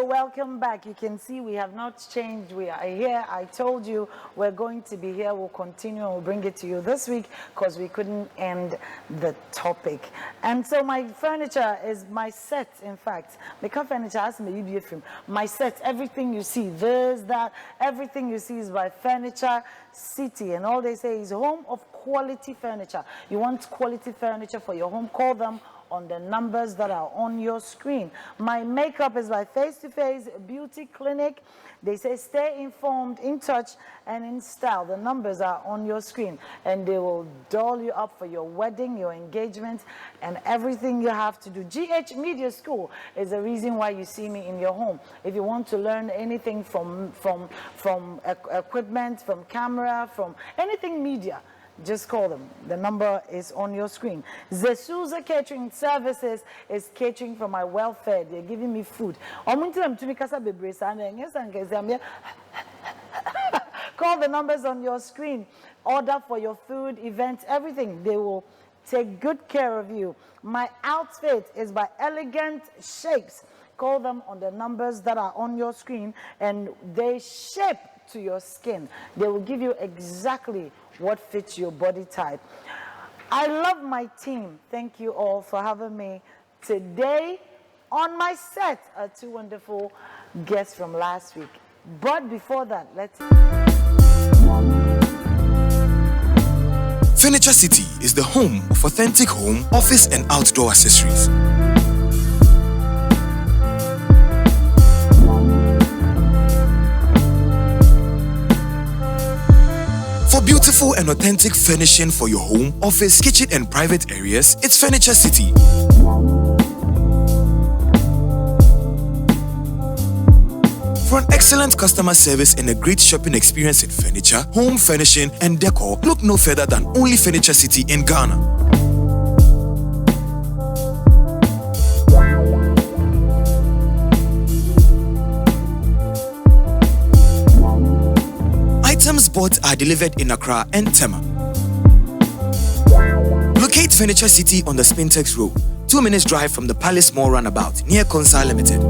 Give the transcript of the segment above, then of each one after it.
welcome back. You can see we have not changed. We are here. I told you we're going to be here. We'll continue and we'll bring it to you this week because we couldn't end the topic. And so my furniture is my set, in fact. My furniture has my set, everything you see, this, that, everything you see is by Furniture City. And all they say is home of quality furniture. You want quality furniture for your home, call them on the numbers that are on your screen. My makeup is by Face to Face Beauty Clinic. They say stay informed, in touch, and in style. The numbers are on your screen, and they will doll you up for your wedding, your engagement, and everything you have to do. GH Media School is the reason why you see me in your home. If you want to learn anything from equipment, from camera, from anything media, just call them. The number is on your screen. Zesuza Catering Services is catering for my welfare. They're giving me food. Call the numbers on your screen. Order for your food, events, everything. They will take good care of you. My outfit is by Elegant Shapes. Call them on the numbers that are on your screen, and they shape to your skin. They will give you exactly what fits your body type. I love my team. Thank you all for having me today. On my set are two wonderful guests from last week. But before that, let's... Furniture City is the home of authentic home, office, and outdoor accessories. For beautiful and authentic furnishing for your home, office, kitchen, and private areas, it's Furniture City. For an excellent customer service and a great shopping experience in furniture, home furnishing, and decor, look no further than only Furniture City in Ghana. Items bought are delivered in Accra and Tema. Locate Furniture City on the Spintex Road, 2 minutes drive from the Palace Mall Runabout, near Consa Limited.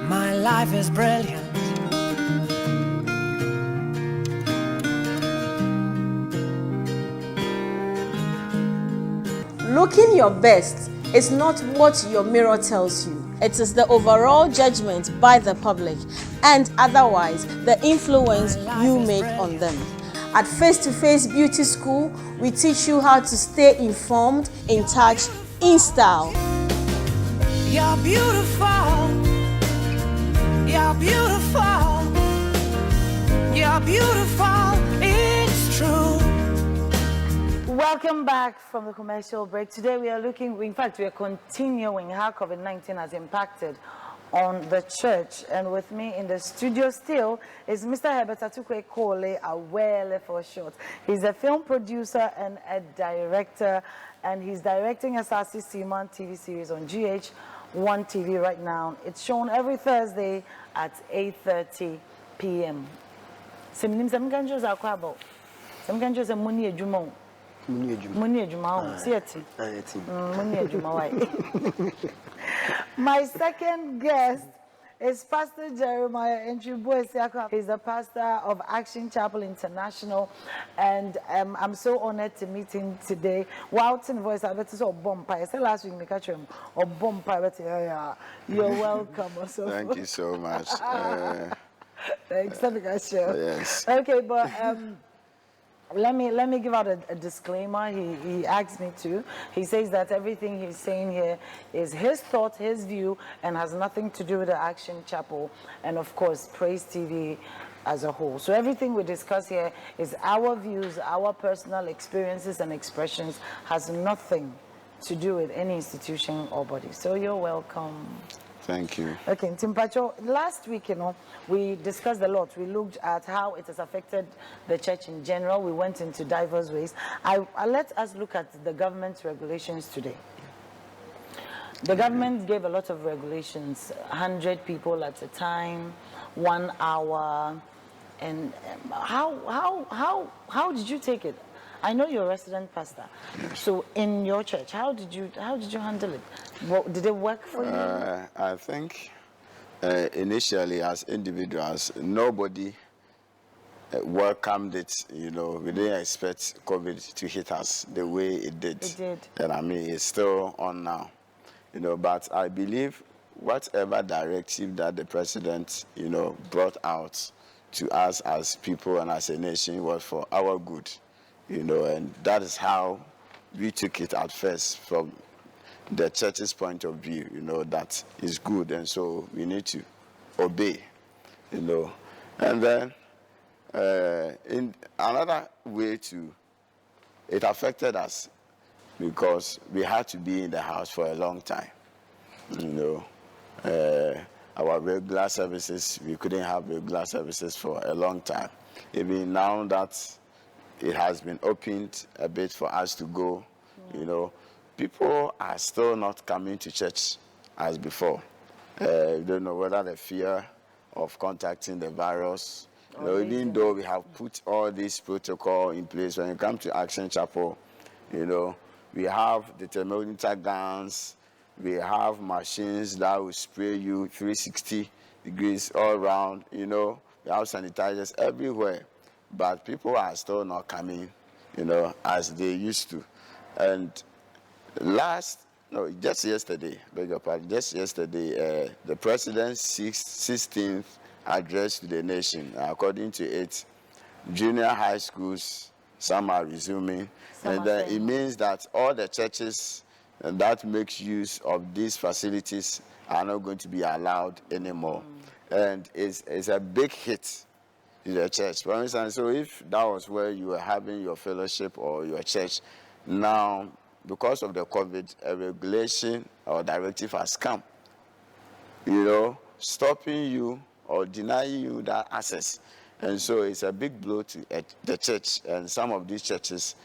My life is brilliant. Looking your best is not what your mirror tells you. It is the overall judgment by the public and otherwise the influence you make on them. At Face to Face Beauty School, we teach you how to stay informed, in touch, in style. You're beautiful. You're beautiful. You're beautiful. It's true. Welcome back from the commercial break. Today we are looking, in fact, we are continuing how COVID-19 has impacted on the church. And with me in the studio still is Mr. Herbert Atukwe Kole Awele for short. He's a film producer and a director, and he's directing a Asasi Simon TV series on GH1 TV right now. It's shown every Thursday at 8:30 p.m. My second guest is Pastor Jeremiah Enchibu. He's the pastor of Action Chapel International, and I'm so honored to meet him today. Wow, voice, I bet it's all bomb-pie. I said last week, I catch him, or bomb-pie. You're welcome. Thank you so much. Thanks, yes. Okay, but let me give out a disclaimer. He asked me to. He says that everything he's saying here is his thought, his view, and has nothing to do with the Action Chapel and, of course, Praise TV as a whole. So everything we discuss here is our views, our personal experiences and expressions, has nothing to do with any institution or body. So you're welcome. Thank you. Okay, Timpacho, last week, we discussed a lot. We looked at how it has affected the church in general. We went into diverse ways. Let us look at the government regulations today. The government gave a lot of regulations, 100 people at a time, 1 hour, and how did you take it? I know you're a resident pastor, so in your church, how did you handle it? Did it work for you? I think initially, as individuals, nobody welcomed it. You know, we didn't expect COVID to hit us the way it did. It did. And I mean, it's still on now. You know, but I believe whatever directive that the president, you know, brought out to us as people and as a nation was for our good. You know, and that is how we took it at first from the church's point of view, you know, that is good, and so we need to obey, you know. And then in another way too, it affected us because we had to be in the house for a long time, you know. Our regular services, we couldn't have regular services for a long time. Even now that it has been opened a bit for us to go, you know, people are still not coming to church as before. You don't know whether the fear of contacting the virus, you know, even though we have put all this protocol in place. When you come to Action Chapel, you know, we have the thermometer guns, we have machines that will spray you 360 degrees all around, you know, we have sanitizers everywhere. But people are still not coming, you know, as they used to. And just yesterday, beg your pardon, the president's 16th address to the nation, according to it, junior high schools, some are resuming. And then it means that all the churches that make use of these facilities are not going to be allowed anymore. And it's a big hit to the church. For instance, so if that was where you were having your fellowship or your church, now, because of the COVID, a regulation or directive has come, you know, stopping you or denying you that access. And so it's a big blow to the church and some of these churches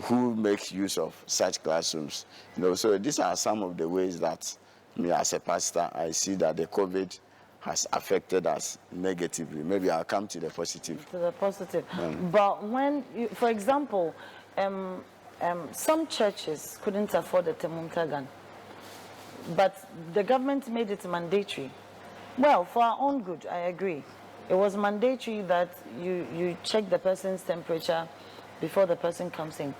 who make use of such classrooms. You know, so these are some of the ways that me as a pastor, I see that the COVID has affected us negatively. Maybe I'll come to the positive. To the positive. But when, for example, some churches couldn't afford a thermometer gun, but the government made it mandatory. Well, for our own good, I agree. It was mandatory that you check the person's temperature before the person comes in.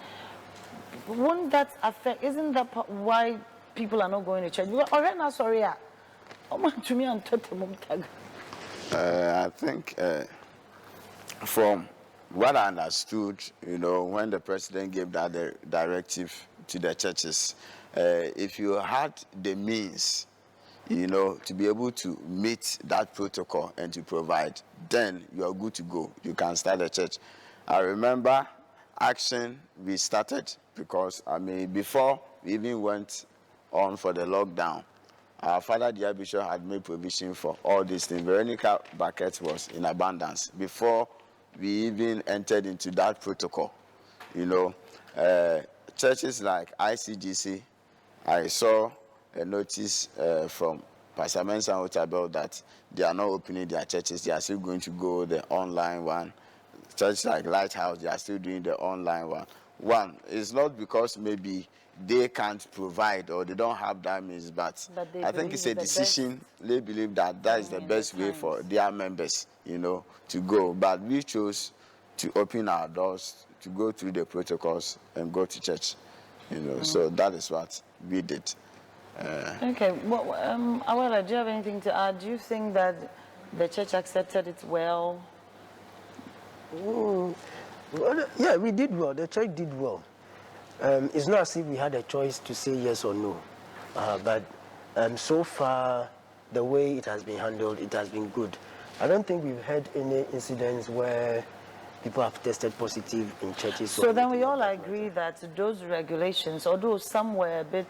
Wouldn't that affect, isn't that why people are not going to church? Already now, sorry, I think from what I understood, you know, when the president gave that directive to the churches, if you had the means, you know, to be able to meet that protocol and to provide, then you are good to go. You can start a church. I remember Action, we started because, I mean, before we even went on for the lockdown, our father, the Bishop, had made provision for all these things. Veronica bucket was in abundance before we even entered into that protocol. You know, churches like ICGC, I saw a notice from Pastor Mensah Otabel that they are not opening their churches. They are still going to go the online one. Churches like Lighthouse, they are still doing the online one. One, it's not because maybe they can't provide or they don't have that means, but I think it's a decision. They believe that that is the best way for their members, you know, to go. But we chose to open our doors, to go through the protocols and go to church, you know. So that is what we did. Okay. Well, Awela, do you have anything to add? Do you think that the church accepted it well? Well, yeah, we did well. The church did well. It's not as if we had a choice to say yes or no. But so far, the way it has been handled, it has been good. I don't think we've had any incidents where people have tested positive in churches. So then we all agree that those regulations, although some were a bit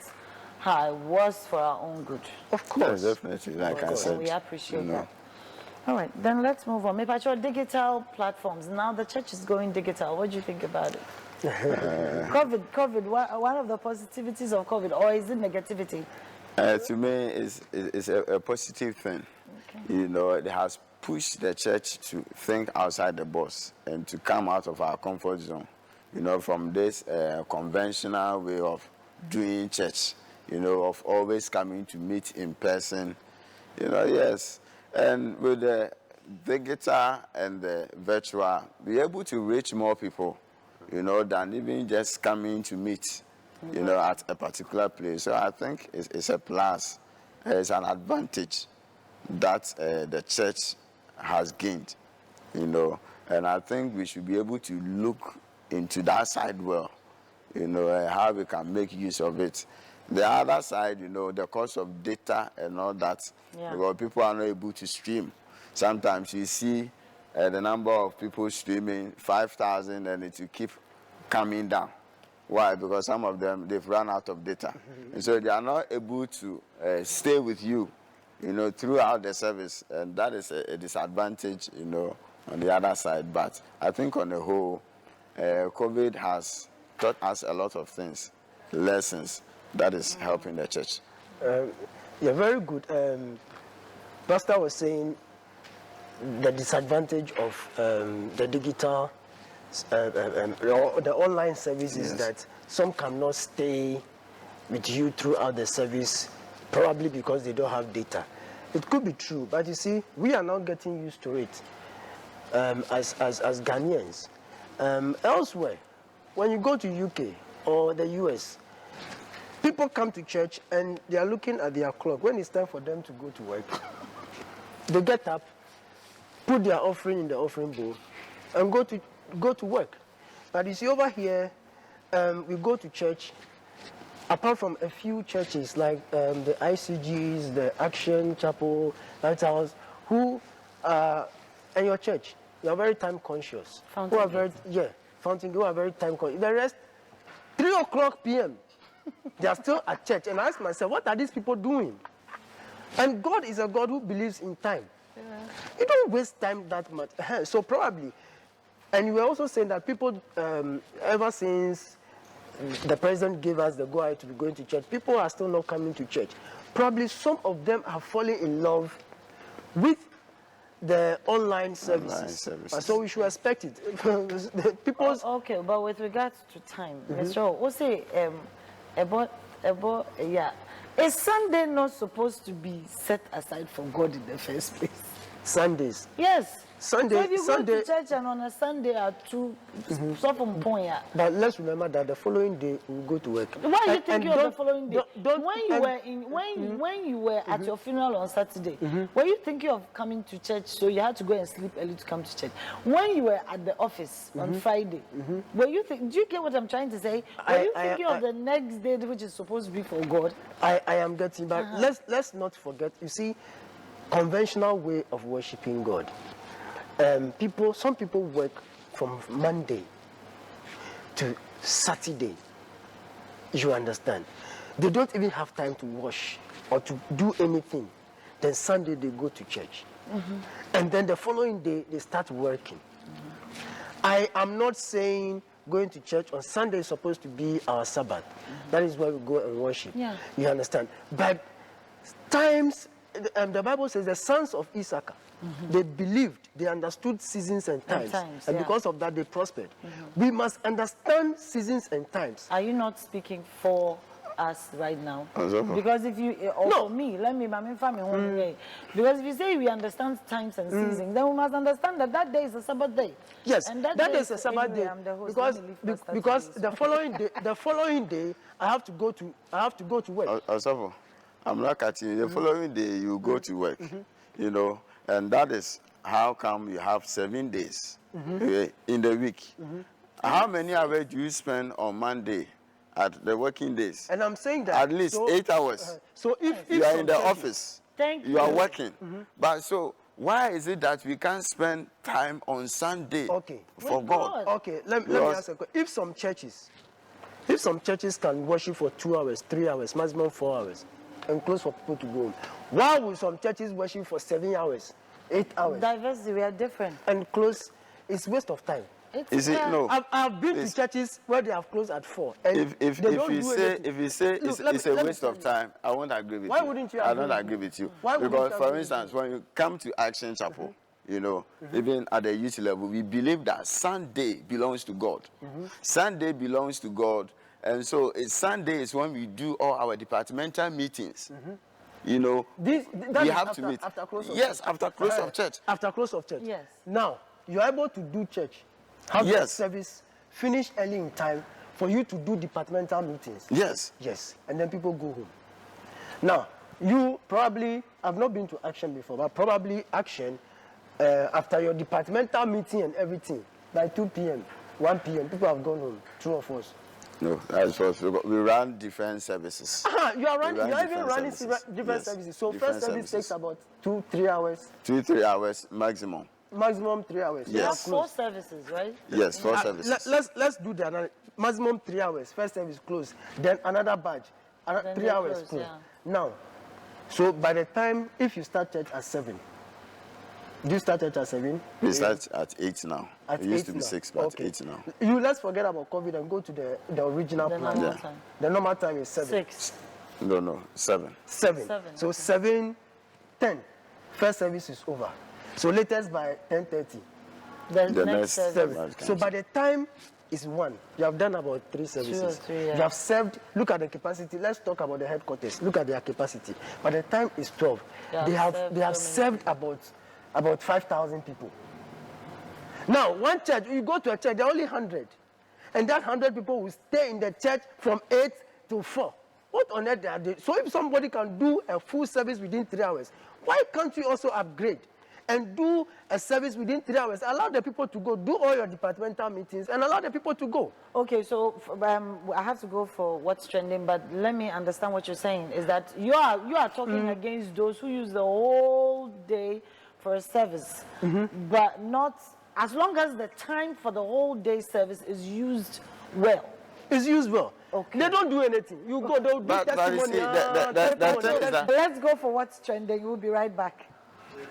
high, was for our own good. Of course. Yeah, definitely, like I said. We appreciate that. All right, then let's move on. Maybe digital platforms. Now the church is going digital. What do you think about it? COVID, one of the positivities of COVID, or is it negativity? To me, it's a positive thing. You know, it has pushed the church to think outside the box and to come out of our comfort zone. You know, from this conventional way of doing church, you know, of always coming to meet in person. You know, yes. And with the digital and the virtual, be able to reach more people, you know, than even just coming to meet, you know, at a particular place. So I think it's a plus. It's an advantage that the church has gained, you know. And I think we should be able to look into that side well, you know, and how we can make use of it. The other side, you know, the cost of data and all that, because people are not able to stream. Sometimes you see the number of people streaming 5,000 and it will keep coming down. Why? Because some of them, they've run out of data. And so they are not able to stay with you, you know, throughout the service. And that is a disadvantage, you know, on the other side. But I think on the whole, COVID has taught us a lot of things, lessons that is helping the church. Yeah, very good. Pastor was saying the disadvantage of the digital, the online service is that some cannot stay with you throughout the service, probably because they don't have data. It could be true, but you see, we are now getting used to it as Ghanaians. Elsewhere, when you go to UK or the US, people come to church and they are looking at their clock. When it's time for them to go to work, they get up, put their offering in the offering bowl, and go to work. But you see, over here, we go to church. Apart from a few churches like the ICGs, the Action Chapel, Lighthouse, who and your church, you are very time conscious. Fountain who are very time conscious. The rest, 3 o'clock p.m. they are still at church. And I ask myself, what are these people doing? And God is a God who believes in time. You don't waste time that much. So probably, and you were also saying that people, ever since the president gave us the go-ahead to be going to church, people are still not coming to church. Probably some of them are falling in love with the online services. So we should expect it. Okay, but with regards to time, Mr. What's say is Sunday not supposed to be set aside for God in the first place? Sundays. Yes. Sunday. So if you go to church and on a Sunday at 2, so from point. But let's remember that the following day we go to work. Why are you thinking of the following day? When you were at your funeral on Saturday, were you thinking of coming to church? So you had to go and sleep early to come to church. When you were at the office on Friday, were you do you get what I'm trying to say? Were you thinking of the next day, which is supposed to be for God? I am getting, but let's not forget. You see, conventional way of worshiping God. Some people work from Monday to Saturday. You understand? They don't even have time to wash or to do anything. Then Sunday they go to church. And then the following day they start working. I am not saying going to church on Sunday is supposed to be our Sabbath. That is where we go and worship. Yeah. You understand? But times, the Bible says the sons of Issachar, they believed, they understood seasons and times. And because of that, they prospered. We must understand seasons and times. Are you not speaking for us right now? Because if you, or for me, because if you say we understand times and seasons, then we must understand that that day is a Sabbath day. Yes, and that is a Sabbath day. Because the following day, I have to go to work. I'm not at you. The following day, you go to work. You know, and that is how come you have 7 days in the week. How many hours do you spend on Monday at the working days? And I'm saying that at least 8 hours. So if you are in the office, you are working. But so why is it that we can't spend time on Sunday for God? Okay, let me ask a question. If some churches can worship for 2 hours, 3 hours, maximum 4 hours, and close for people to go home, why would some churches worship for 7 hours, 8 hours? Diversity, we are different. And close, it's waste of time. You see, no. I've been to churches where they have closed at 4. And If they don't you do say anything. Look, it's a waste of time, I won't agree with you. Why wouldn't you I agree don't with agree me? with you. Why wouldn't Because, you for agree with instance, when you come to Action Chapel, you know, even at the youth level, we believe that Sunday belongs to God. Sunday belongs to God. And so Sunday is when we do all our departmental meetings. You know, that we is have after, to meet. after close of Yes, church. after close of church. After close of church. Yes. Now, you're able to do church, have Yes. service, finish early in time for you to do departmental meetings. Yes. Yes. And then people go home. Now, you probably have not been to Action before, but probably Action, after your departmental meeting and everything, by 2 p.m., 1 p.m., people have gone home, 2 of us. No, that's what we run different services. You are We run even different running services. different Yes, services. So different first service services. takes about 2-3 hours, 2-3 hours maximum. maximum 3 hours. You have Yes. 4 services, right? Yes, 4 services. Let's do the analysis. Maximum 3 hours. First service closed. Then another batch. Then 3 they hours close, closed. yeah. Now, so by the time, if you start church at 7, do you start church at 7? We start at 8 now. At It used 8 to be now. 6, but Okay. 8 now. You let's forget about COVID and go to the original The plan. normal Yeah. time. The normal time is 7. 6. No, 7. 7. 7, So okay. 7:10. First service is over. So latest by 10:30. The The next next service. 7. Right, So by the time it's 1, you have done about 3 services. 3, yeah. You have served, look at the capacity. Let's talk about the headquarters. Look at their capacity. By the time it's 12, They they have have served they have so many served about 5,000 people. Now, one church, you go to a church, there are only 100. And that 100 people will stay in the church from 8 to 4. What on earth are they? So if somebody can do a full service within 3 hours, why can't we also upgrade and do a service within 3 hours? Allow the people to go, do all your departmental meetings and allow the people to go. Okay, so I have to go for what's trending, but let me understand what you're saying. Is that you are talking against those who use the whole day for a service, but not as long as the time for the whole day service is used well. It's used well. Okay. They don't do anything. You go, they'll do But you testimony. see, the thing is that Let's go for what's trending. We'll be right back.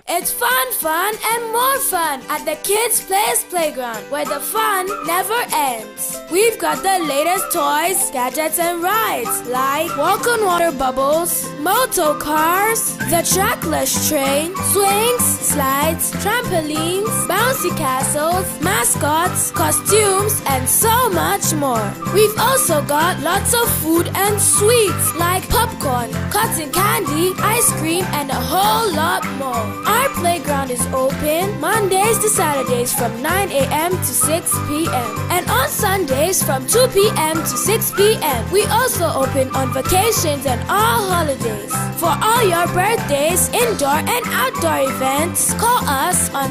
It's fun, and more fun at the Kids Place Playground, where the fun never ends. We've got the latest toys, gadgets, and rides, like walk-on-water bubbles, moto cars, the trackless train, swings, slides, trampolines, bouncy castles, mascots, costumes, and so much more. We've also got lots of food and sweets, like popcorn, cotton candy, ice cream, and a whole lot more. Our playground is open Mondays to Saturdays from 9 a.m. to 6 p.m. and on Sundays from 2 p.m. to 6 p.m. We also open on vacations and all holidays. For all your birthdays, indoor and outdoor events, call us on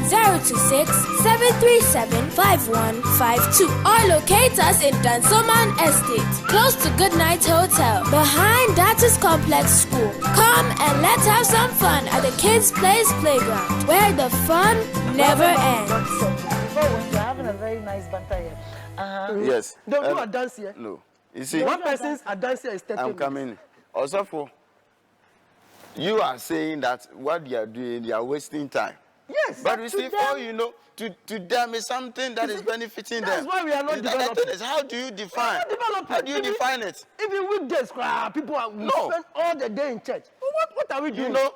026-737-5152 or locate us in Dansoman Estate, close to Goodnight Hotel, behind Datus Complex School. Come and let's have some fun at the Kids Place Playground, where the fun never ends. Before we're having a very nice banter here. yes. Don't do a dance here. No. You see, One person's a dance here is 30 I'm minutes. coming. Also, you are saying that what they are doing, they are wasting time. Yes. But you to see, them- for you know, to them is something that is benefiting that's them. why we are not The thing developing. is, how do you define? not developing. How do you Even- define it? Even weekdays, people are we No. spend all the day in church. What are we doing? You know,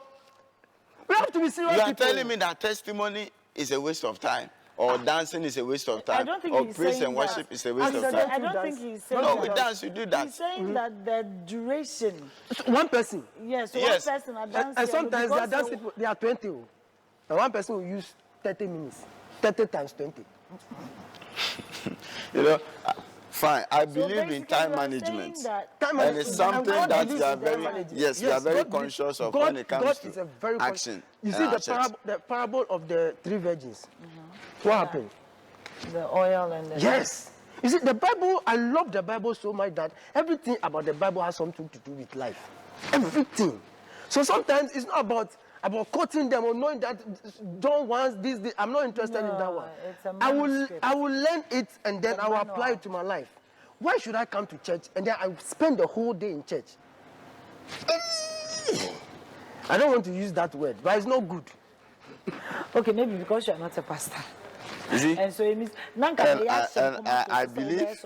we have to be serious. you are people. telling me that testimony is a waste of time, or dancing is a waste of time, I don't think or he's praise saying and worship that. is a waste And of the- time. I don't dance. think he's saying No, that. with dance you do that. He's saying that the duration. One person. Yes, so Yes. one person are And dancing. sometimes they are dancing. They are 20. Oh. And one person will use 30 minutes. 30 times 20. You know, fine. I So believe in basically time you are management. saying that- Time And management. it's something God that believes we are in time very, management. yes, we are very God conscious of God, when it comes God to is a very action. You in see our the church. parable of the 3 virgins. What happened? The oil and the... Yes. You see, the Bible, I love the Bible so much that everything about the Bible has something to do with life. Everything. So sometimes it's not about quoting them or knowing that John wants this. I'm not interested in that No, one. it's a I manuscript. will learn it and then It's a I will manual. apply it to my life. Why should I come to church and then I spend the whole day in church? I don't want to use that word, but it's not good. Okay, maybe because you're not a pastor. You see? And so it means I believe-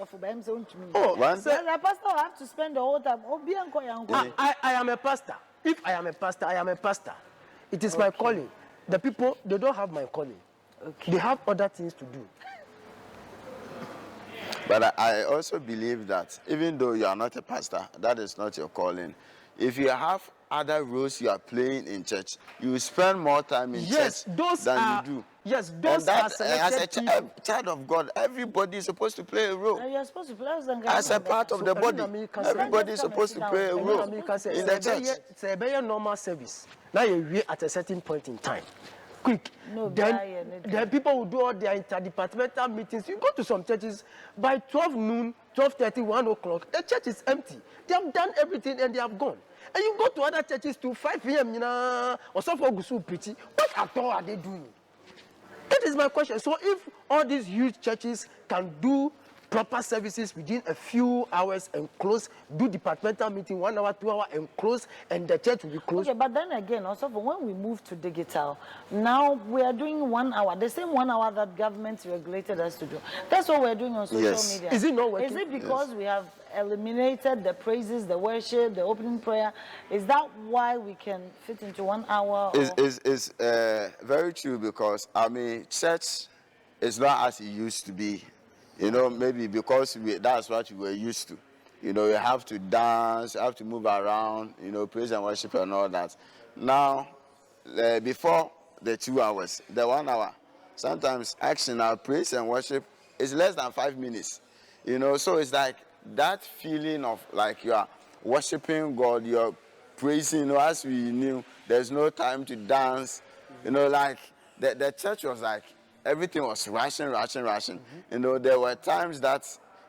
Oh, One- sir, the pastor will have to spend the whole time. I am a pastor. If I am a pastor, I am a pastor. It is my calling. The people, they don't have my calling. They have other things to do. But I also believe that even though you are not a pastor, that is not your calling. If you have other roles you are playing in church, you spend more time in Yes, church those than are, you do. yes, And those are that, selected as a people. child of God, everybody is supposed to play a role. You're supposed to play As a part of the body, everybody is supposed to play a role in the church. It's a very normal service. Now you at a certain point in time. Quick. No, Then Brian, the people will do all their interdepartmental meetings. You go to some churches by 12 noon, 12:30, 1 o'clock. The church is empty. They have done everything and they have gone. And you go to other churches till 5 p.m. Or some for Gusu preaching. What at all are they doing? That is my question. So if all these huge churches can do proper services within a few hours and close, do departmental meeting 1 hour, 2 hours and close, and the church will be closed. Okay, but then again, also when we move to digital, now we are doing 1 hour, the same 1 hour that government regulated us to do. That's what we're doing on social Yes. media. Is it not working? Is it because we have eliminated the praises, the worship, the opening prayer? Is that why we can fit into 1 hour? It's very true because, I mean, church is not as it used to be. You know, maybe because that's what we were used to. You know, you have to dance, you have to move around, you know, praise and worship and all that. Now, before the 2 hours, the 1 hour, sometimes action, our praise and worship is less than 5 minutes. You know, so it's like that feeling of like you are worshiping God, you're praising, you know, as we knew, there's no time to dance. You know, like the church was like, everything was rushing. Mm-hmm. You know, there were times that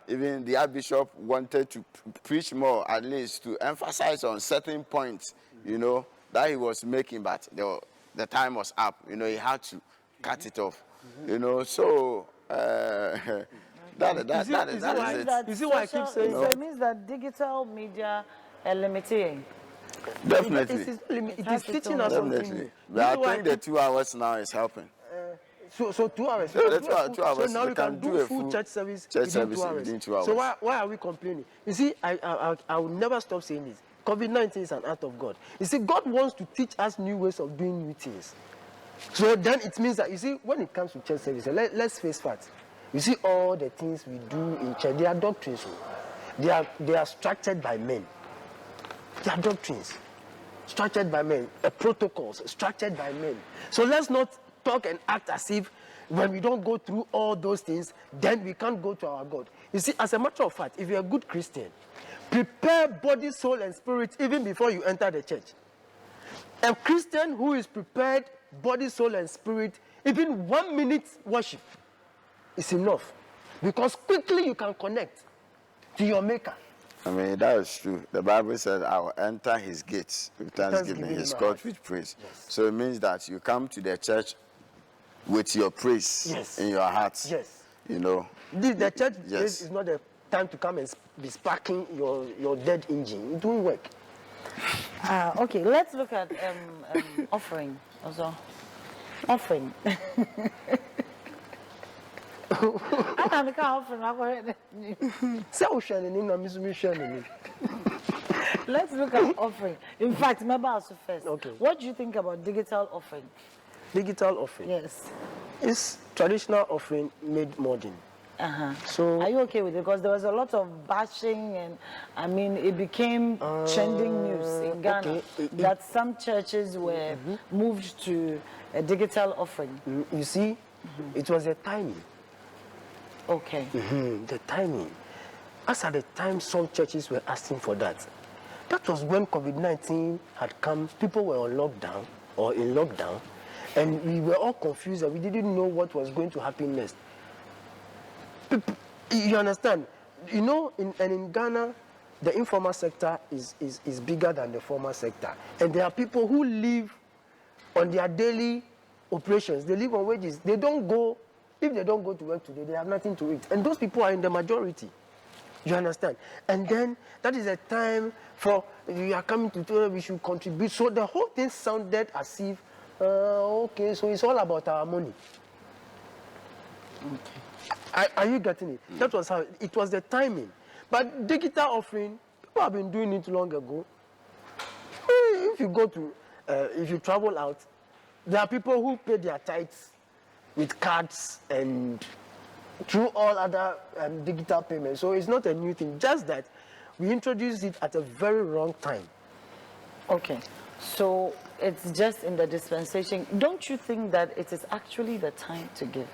even the Archbishop wanted to preach more, at least to emphasize on certain points, you know, that he was making, but the time was up. You know, he had to cut it off. You know, so that is it. You see why I keep saying it means that digital media are limiting. Definitely. It is teaching us something Definitely. new. But I think the 2 hours now is helping. So 2 hours. Yeah, that's why 2 hours. So now We we can can do do a full full church service church within service 2 hours. within 2 hours. So why are we complaining? You see, I will never stop saying this. COVID-19 is an act of God. You see, God wants to teach us new ways of doing new things. So then it means that, you see, when it comes to church service, let's face facts. You see, all the things we do in church, they are doctrines. They are structured by men. They are doctrines structured by men, protocols structured by men. So let's not talk and act as if when we don't go through all those things, then we can't go to our God. You see, as a matter of fact, if you're a good Christian, prepare body, soul, and spirit even before you enter the church. A Christian who is prepared body, soul, and spirit, even 1 minute worship is enough. Because quickly you can connect to your Maker. I mean, that is true. The Bible said, I will enter his gates with thanksgiving, his courts with praise. Yes. So it means that you come to the church with your praise Yes. in your heart. Yes. You know. The church Yes. place is not the time to come and be sparking your dead engine. It won't work. Okay, let's look at offering also. Offering. I can't offering. Let's look at offering. In fact, remember also first. Okay. What do you think about digital offering? Digital offering. Yes. It's traditional offering made modern. So Are you okay with it? Because there was a lot of bashing, and I mean, it became trending news in Ghana okay. that some churches were moved to a digital offering. you see, it was the timing. Okay. The timing. As at the time some churches were asking for that. That was when COVID-19 had come. People were on lockdown or in lockdown, and we were all confused and we didn't know what was going to happen next. You understand? You know, in Ghana, the informal sector is bigger than the formal sector. And there are people who live on their daily operations. They live on wages. They don't go, if they don't go to work today, they have nothing to eat. And those people are in the majority. You understand? And then that is a time for, we are coming to tell we should contribute. So the whole thing sounded as if, okay, so it's all about our money. Are you getting it? That was how it was, the timing. But digital offering, people have been doing it long ago. If you go to, if you travel out, there are people who pay their tithes with cards and through all other digital payments. So it's not a new thing, just that we introduced it at a very wrong time. Okay, so it's just in the dispensation. Don't you think that it is actually the time to give?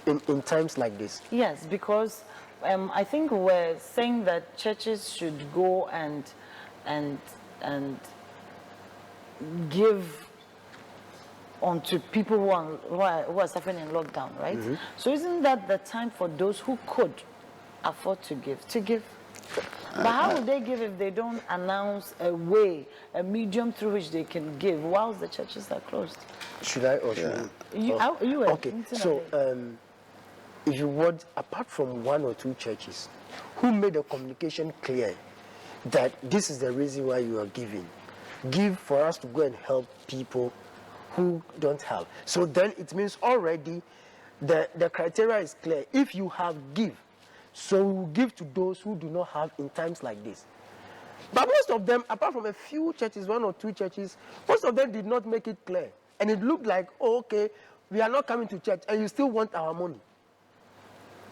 In times like this. Yes, because I think we're saying that churches should go and give onto people who are suffering in lockdown, right? So isn't that the time for those who could afford to give? But how would they give if they don't announce a way, a medium through which they can give whilst the churches are closed? Should I or should You were okay, so if you want, apart from one or two churches who made the communication clear that this is the reason why you are giving, give for us to go and help people who don't have. So then it means already the criteria is clear. If you have, give. So we will give to those who do not have in times like this. But most of them, apart from a few churches, one or two churches, most of them did not make it clear. And it looked like, oh, okay, we are not coming to church and you still want our money.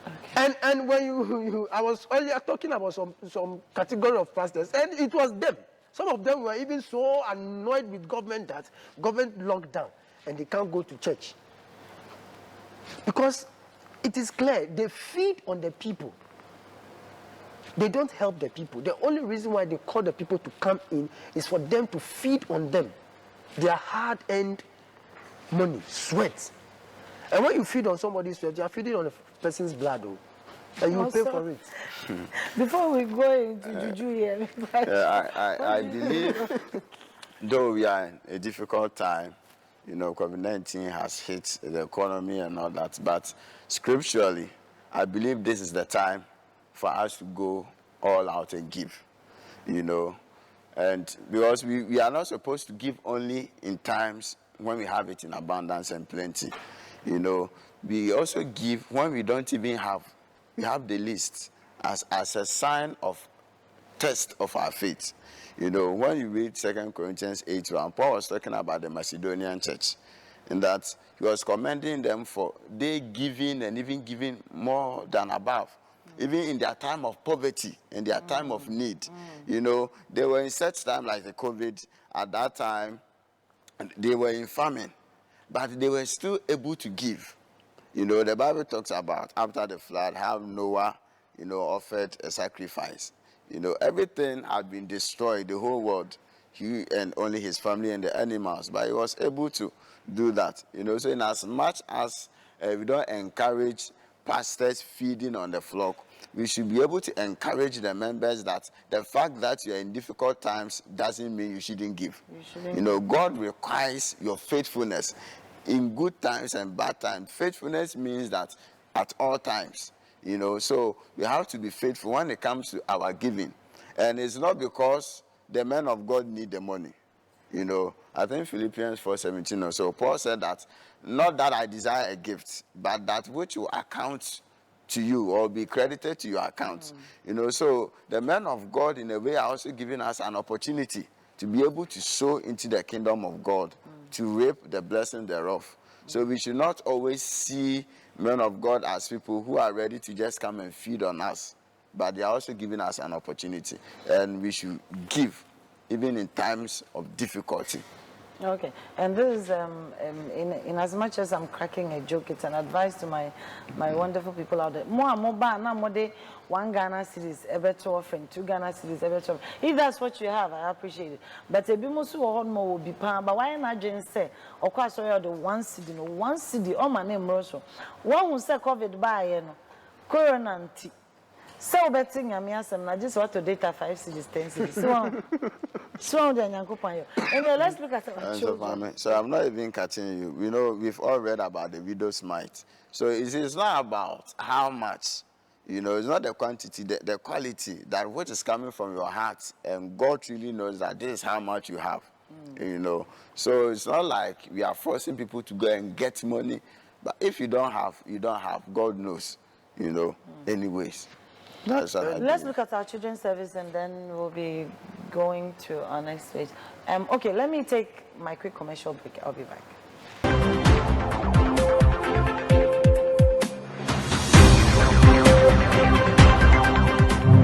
Okay. And when I was earlier talking about some category of pastors, and it was them. Some of them were even so annoyed with government that government locked down and they can't go to church. Because it is clear, they feed on the people. They don't help the people. The only reason why they call the people to come in is for them to feed on them. Their hard-earned money, sweat. And when you feed on somebody's sweat, you are feeding on a person's blood, and you pay for it. Before we go into Juju here, I believe, though we are in a difficult time, COVID-19 has hit the economy and all that, but scripturally, I believe this is the time for us to go all out and give, and because we are not supposed to give only in times when we have it in abundance and plenty. We also give when we don't even have. We have the least as a sign of test of our faith. When you read 2 Corinthians 8:1, Paul was talking about the Macedonian church, and that he was commending them for they giving and even giving more than above, even in their time of poverty, in their time of need. They were in such time like the COVID. At that time, they were in famine, but they were still able to give. The Bible talks about after the flood how Noah, offered a sacrifice. Everything had been destroyed, the whole world, he and only his family and the animals, but he was able to do that. So in as much as we don't encourage pastors feeding on the flock, we should be able to encourage the members that the fact that you are in difficult times doesn't mean you shouldn't give. God requires your faithfulness in good times and bad times. Faithfulness means that at all times, so we have to be faithful when it comes to our giving. And it's not because the men of God need the money. I think Philippians 4:17 or so, Paul said that, not that I desire a gift, but that which will account to you or be credited to your account. So the men of God in a way are also giving us an opportunity to be able to sow into the kingdom of God, to reap the blessing thereof. So we should not always see men of God as people who are ready to just come and feed on us, but they are also giving us an opportunity, and we should give even in times of difficulty. Okay, and this is, in as much as I'm cracking a joke, it's an advice to my wonderful people out there. One Ghana series, ever to offering, 2 Ghana series, ever to offering. If that's what you have, I appreciate it. But a bimusu or more will be palm. But why not just say, of course, I the one city, oh, my name, Rosso. One who said COVID by, Corona. So betting, I'm asking, I just want to data 5 cities, 10 cities. So then, anyway, let's look at our children. So I'm not even catching you. We've all read about the widow's mite. So it's not about how much. It's not the quantity, the quality, that which is coming from your heart. And God really knows that this is how much you have. So it's not like we are forcing people to go and get money, But if you don't have, you don't have. God knows, you know. Anyways, that's what I Let's believe. look at our children's service and then we'll be going to our next page. Okay, let me take my quick commercial break. I'll be back.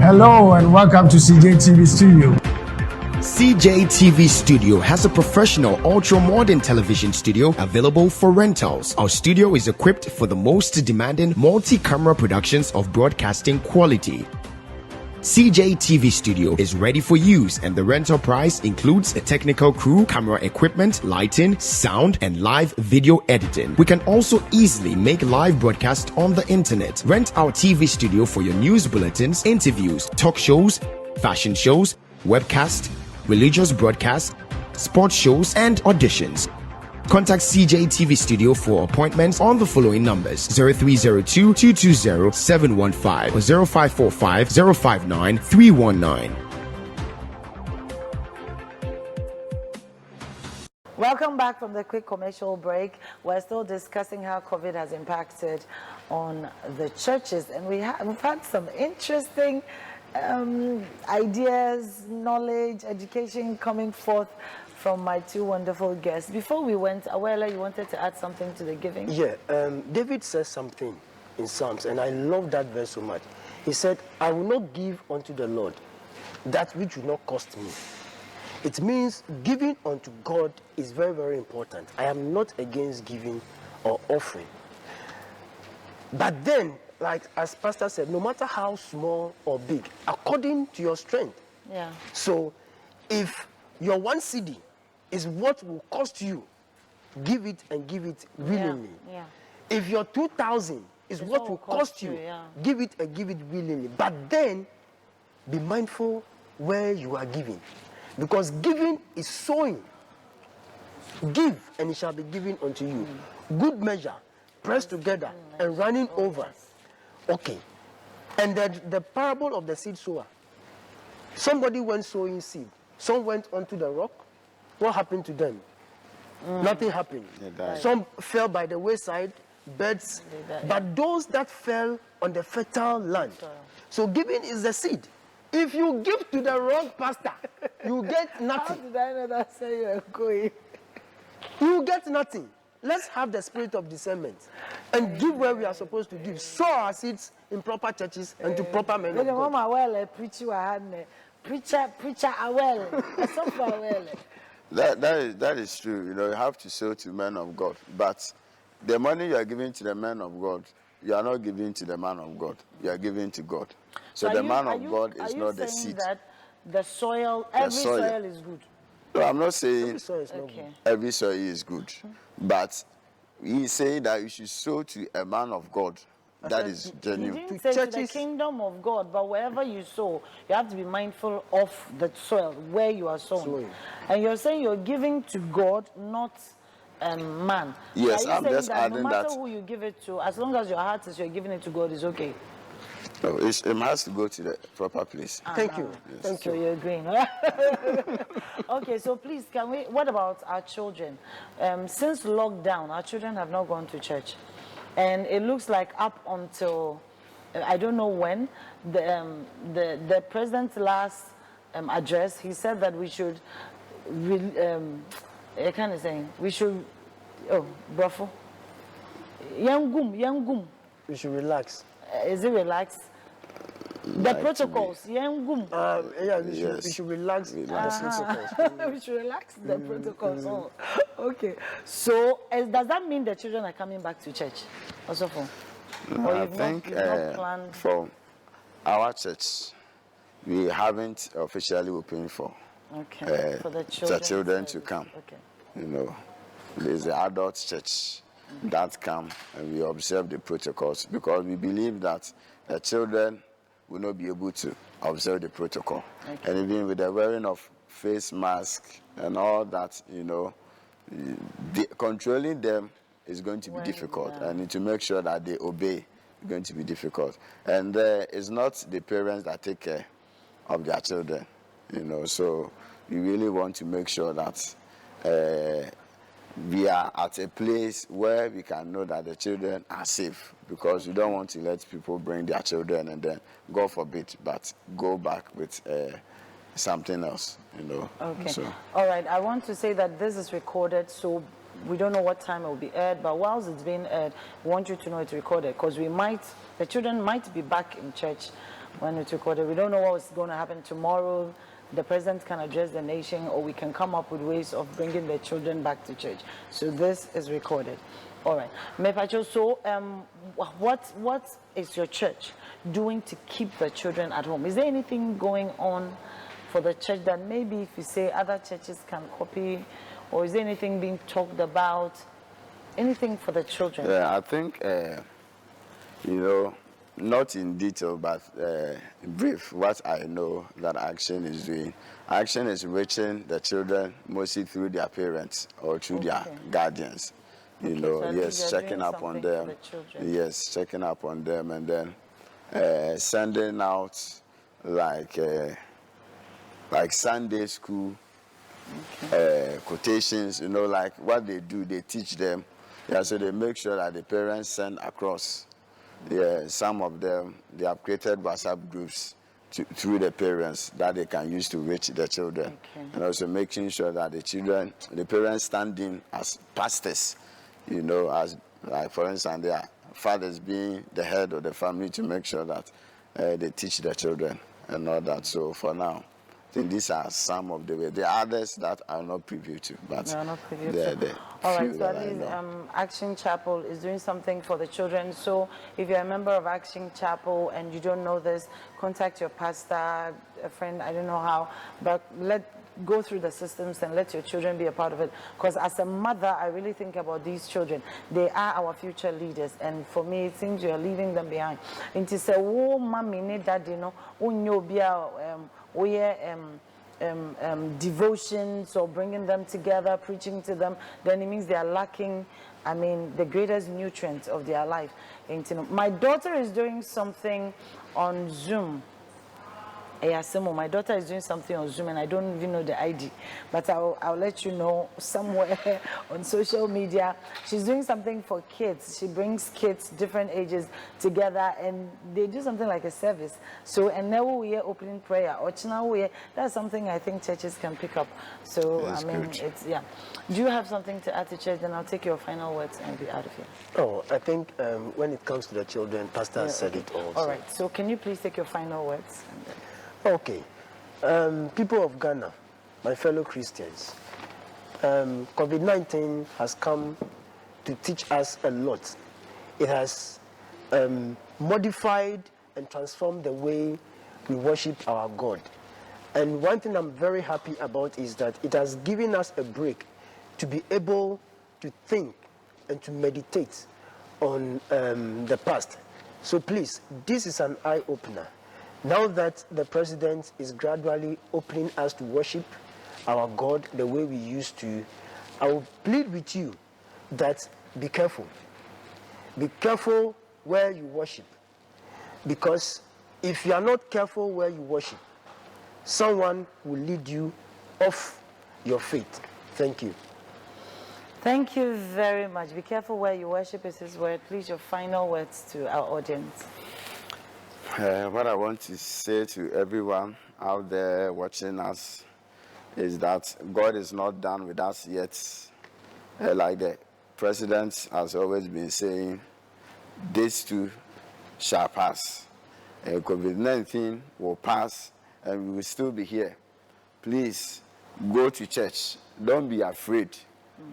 Hello and welcome to CJTV Studio. CJTV Studio has a professional ultra-modern television studio available for rentals. Our studio is equipped for the most demanding multi-camera productions of broadcasting quality. CJTV Studio is ready for use and the rental price includes a technical crew, camera equipment, lighting, sound, and live video editing. We can also easily make live broadcast on the internet. Rent our TV studio for your news bulletins, interviews, talk shows, fashion shows, webcast, religious broadcasts, sports shows, and auditions. Contact CJTV Studio for appointments on the following numbers: 0302-220-715 or 0545-059-319. Welcome back from the quick commercial break. We're still discussing how COVID has impacted on the churches, and we've had some interesting ideas, knowledge, education coming forth from my two wonderful guests. Before we went, Awela, you wanted to add something to the giving? Yeah, David says something in Psalms, and I love that verse so much. He said, I will not give unto the Lord that which will not cost me. It means giving unto God is very, very important. I am not against giving or offering. But then, like as Pastor said, no matter how small or big, according to your strength. Yeah. So if your 1 cedi is what will cost you, give it and give it willingly. Yeah. If your 2,000 is what will cost you, yeah. give it and give it willingly. But then be mindful where you are giving. Because giving is sowing. Give and it shall be given unto you. Good measure, pressed together and running over. Okay. And the parable of the seed sower. Somebody went sowing seed. Some went onto the rock. What happened to them? Nothing happened. Some fell by the wayside, birds. But those that fell on the fertile land. So giving is the seed. If you give to the wrong pastor, you get nothing. How did I know that's where you're going? You get nothing. Let's have the spirit of discernment and give where we are supposed to give. Sow our seeds in proper churches and to proper men of God. Preacher, awel. That is true. You know, you have to sow to men of God. But the money you are giving to the man of God, you are not giving to the man of God. You are giving to God. So the man of God is not the seed. That the soil, every soil is good. No, I'm not saying Every soil is not good. every soil is good. But he is saying that you should sow to a man of God. That is He genuine. didn't say to the kingdom of God, but wherever you sow, you have to be mindful of the soil, where you are sowing. And you're saying you're giving to God, not man. Yes, Are you I'm saying just that adding no matter that. who you give it to, as long as your heart is you're giving it to God, is okay? No, it has to go to the proper place. Thank you. Yes. Thank So you. you're agreeing. Okay, so please, what about our children? Since lockdown, our children have not gone to church. And it looks like up until, I don't know when, the president's last address, he said that we should, brofo, young We should relax. is it relaxed? The protocols, Yeah, we should relax. we should relax the protocols. Oh, okay. So, does that mean the children are coming back to church? Also, for? Or I you've think not planned? for our church, we haven't officially opened for For the children, to come. Okay. You know, there's the adult church that come and we observe the protocols because we believe that the children will not be able to observe the protocol. And even with the wearing of face mask and all that, you know, controlling them is going to be difficult. And to make sure that they obey is going to be difficult. And it's not the parents that take care of their children, you know. So we really want to make sure that we are at a place where we can know that the children are safe, because we don't want to let people bring their children and then, God forbid, but go back with something else, you know. Okay. So, All right. I want to say that this is recorded, so we don't know what time it will be aired, but whilst it's being aired, we want you to know it's recorded, because the children might be back in church when it's recorded. We don't know what's going to happen tomorrow. The president can address the nation, or we can come up with ways of bringing the children back to church. So this is recorded. All right. Mepacho, so what is your church doing to keep the children at home? Is there anything going on for the church that maybe if you say other churches can copy, or is there anything being talked about? Anything for the children? yeah, I think, you know, not in detail, but in brief, what I know that Action is doing. Action is reaching the children mostly through their parents or through their guardians. You know, so at least yes, they're checking doing up on something for them. the children. Yes, checking up on them, and then sending out like Sunday school quotations. You know, like what they do, they teach them. Yeah, so they make sure that the parents send across. Yeah, some of them, they have created WhatsApp groups through the parents that they can use to reach the children. Okay. And also making sure that the parents stand in as pastors, you know, as like for instance, their fathers being the head of the family, to make sure that they teach the children and all that. So for now, I think these are some of the ways. There are others that are not privy to, but They are not privy to. they're All right, few so that at I least know. Action Chapel is doing something for the children. So if you're a member of Action Chapel and you don't know this, contact your pastor, a friend, I don't know how, but go through the systems and let your children be a part of it. Because as a mother, I really think about these children. They are our future leaders, and for me, it seems you're leaving them behind. And to say, oh, mommy, need that, you know, devotions or bringing them together, preaching to them, then it means they are lacking, I mean, the greatest nutrient of their life. My daughter is doing something on Zoom. My daughter is doing something on Zoom and I don't even know the ID, but I'll let you know somewhere on social media. She's doing something for kids. She brings kids different ages together and they do something like a service. So, and now we are opening prayer. That's something I think churches can pick up. So, That's I mean, good. it's, yeah. Do you have something to add to church? Then I'll take your final words and be out of here. Oh, I think when it comes to the children, Pastor has said Okay. it all. All right. So, can you please take your final words? And then... Okay. People of Ghana, my fellow Christians, COVID-19 has come to teach us a lot. It has modified and transformed the way we worship our God. And one thing I'm very happy about is that it has given us a break to be able to think and to meditate on the past. So please, this is an eye-opener. Now that the president is gradually opening us to worship our God the way we used to, I will plead with you that be careful. Be careful where you worship. Because if you are not careful where you worship, someone will lead you off your faith. Thank you. Thank you very much. Be careful where you worship is his word. Please, your final words to our audience. What I want to say to everyone out there watching us is that God is not done with us yet. Like the president has always been saying, this too shall pass. COVID-19 will pass and we will still be here. Please go to church. Don't be afraid.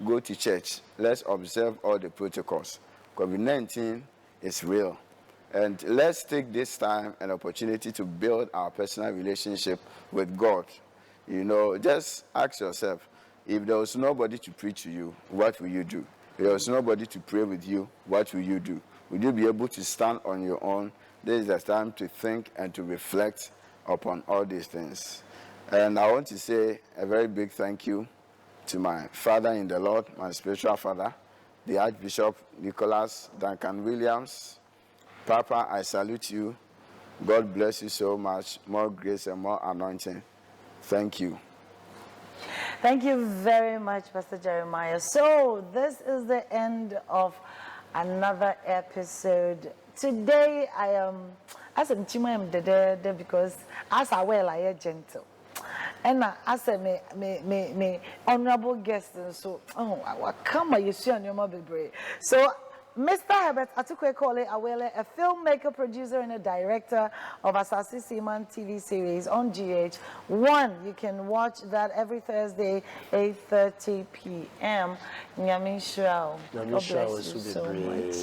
Go to church. Let's observe all the protocols. COVID-19 is real. And let's take this time and opportunity to build our personal relationship with God. You know, just ask yourself, if there was nobody to preach to you, what will you do? If there was nobody to pray with you, what will you do? Will you be able to stand on your own? This is the time to think and to reflect upon all these things. And I want to say a very big thank you to my father in the Lord, my spiritual father, the Archbishop Nicholas Duncan Williams. Papa, I salute you. God bless you so much. More grace and more anointing. Thank you. Thank you very much, Pastor Jeremiah. So, this is the end of another episode. Today, I am, as I'm Chima, because as I well, I am gentle. And as a me honorable guest, so, I come by you see on your mobile break. So, Mr. Herbert Atukwe Awele, a filmmaker, producer, and a director of Asasi Seaman TV series on GH1. You can watch that every Thursday, 8:30 p.m. Nyami Shao. God bless you so much.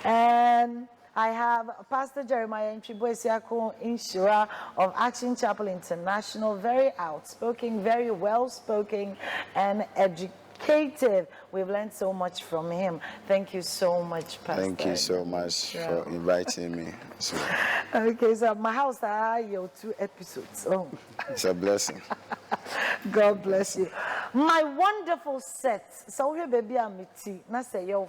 And I have Pastor Jeremiah Nchiboesiako Inshira of Action Chapel International, very outspoken, very well-spoken, and educated. We've learned so much from him. Thank you so much, Pastor. Thank you so much for inviting me. So. Okay, so my house, I have 2 episodes. Oh. It's a blessing. God bless you. My wonderful set. So here, baby, I'm na say you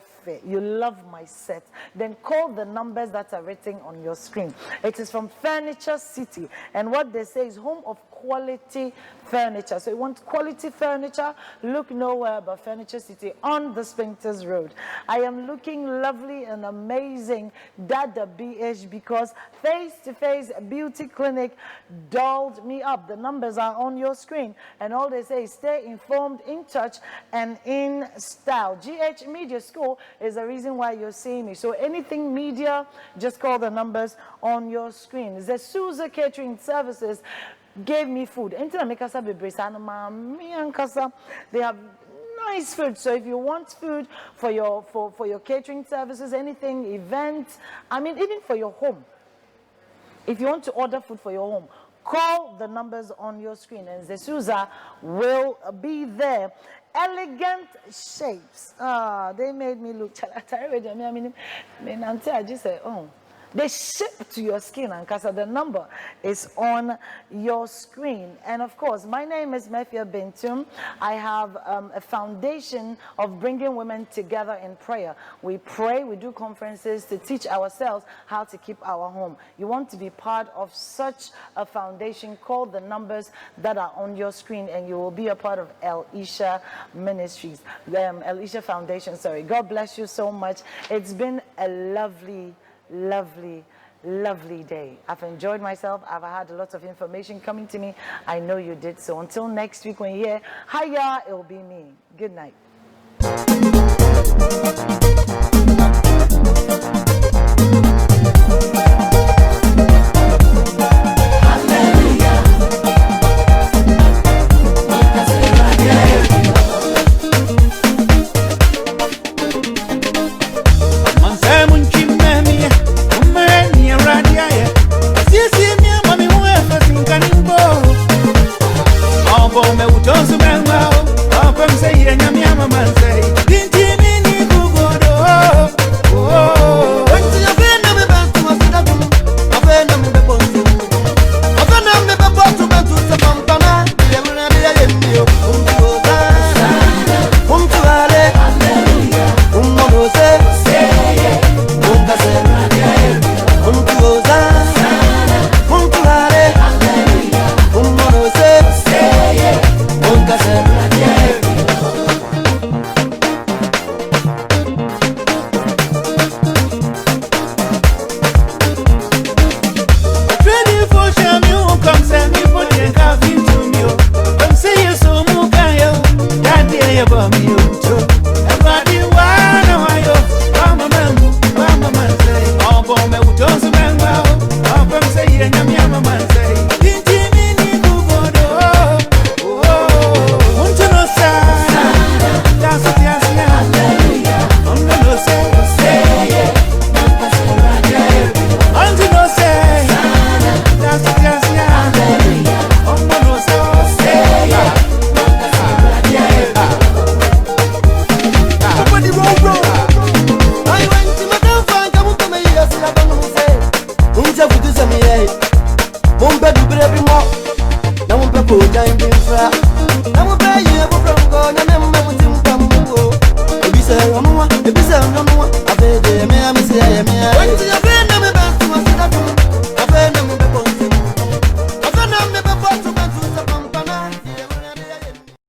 love my set. Then call the numbers that are written on your screen. It is from Furniture City, and what they say is home of quality furniture. So you want quality furniture? Look nowhere but Furniture City on the Spintex Road. I am looking lovely and amazing, Dada BH, because face-to-face beauty clinic dolled me up. The numbers are on your screen, and all they say is stay informed, in touch, and in style. GH Media School is the reason why you're seeing me. So anything media, just call the numbers on your screen. Zesuza Catering Services gave me food. They have nice food. So if you want food for your catering services, anything, events, I mean, even for your home. If you want to order food for your home, call the numbers on your screen, and Zesuza will be there. Elegant shapes. They made me look. I just say, oh. They ship to your skin, and the number is on your screen. And of course, my name is Mefia Bentum. I have a foundation of bringing women together in prayer. We pray, we do conferences to teach ourselves how to keep our home. You want to be part of such a foundation, call the numbers that are on your screen, and you will be a part of El Isha Ministries, El Isha Foundation, sorry. God bless you so much. It's been a lovely day. I've enjoyed myself. I've had a lot of information coming to me. I know you did. So until next week when you hear hiya, it will be me. Good night. Ebisa,